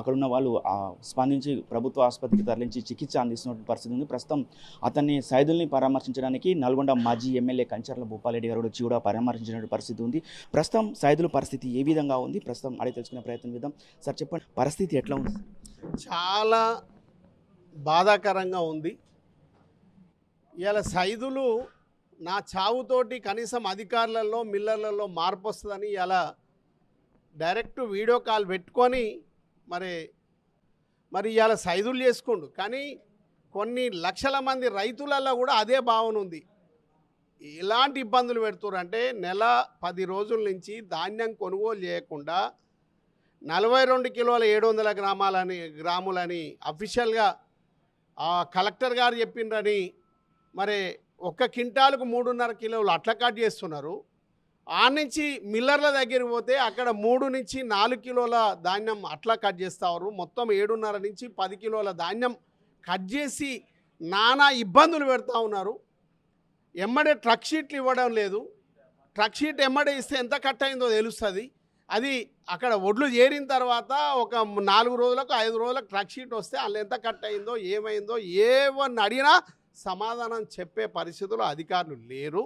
అక్కడున్న వాళ్ళు స్పందించి ప్రభుత్వ ఆసుపత్రికి తరలించి చికిత్స అందిస్తున్న పరిస్థితి ఉంది. ప్రస్తుతం అతన్ని సైదుల్ని పరామర్శించడానికి నల్గొండ మాజీ ఎమ్మెల్యే కంచర్ల భూపాలరెడ్డి గారు వచ్చి కూడా పరామర్శించిన పరిస్థితి ఉంది. ప్రస్తుతం సైదుల పరిస్థితి ఏ విధంగా ఉంది, ప్రస్తుతం అడిగి తెలుసుకునే ప్రయత్నం చేద్దాం. సార్ చెప్పండి, పరిస్థితి ఎట్లా ఉంది? చాలా బాధాకరంగా ఉంది. ఇవాళ సైదులు నా చావుతోటి కనీసం అధికారులలో మిల్లర్లలో మార్పు వస్తుందని ఇలా డైరెక్ట్ వీడియో కాల్ పెట్టుకొని మరి ఇవాళ సైదులు చేసుకుండు. కానీ కొన్ని లక్షల మంది రైతులలో కూడా అదే భావన ఉంది. ఎలాంటి ఇబ్బందులు పెడుతురంటే నెల 10 రోజుల నుంచి ధాన్యం కొనుగోలు చేయకుండా 42 కిలోల 700 గ్రాములని అఫీషియల్గా కలెక్టర్ గారు చెప్పిండ్రని మరి 1 క్వింటాలకు 3.5 కిలోలు అట్లా కట్ చేస్తున్నారు. ఆ నుంచి మిల్లర్ల దగ్గరికి పోతే అక్కడ 3 నుంచి 4 కిలోల ధాన్యం అట్లా కట్ చేస్తారు. మొత్తం 7.5 నుంచి 10 కిలోల ధాన్యం కట్ చేసి నానా ఇబ్బందులు పెడతా ఉన్నారు. ఎమ్మడే ట్రక్ షీట్లు ఇవ్వడం లేదు. ట్రక్ షీట్ ఎమ్మడే ఇస్తే ఎంత కట్ అయిందో తెలుస్తుంది. అది అక్కడ ఒడ్లు చేరిన తర్వాత ఒక 4 రోజులకు 5 రోజులకు ట్రక్ షీట్ వస్తే అందులో ఎంత కట్ అయిందో ఏమైందో ఏమని అడిగినా సమాధానం చెప్పే పరిస్థితుల్లో అధికారులు లేరు.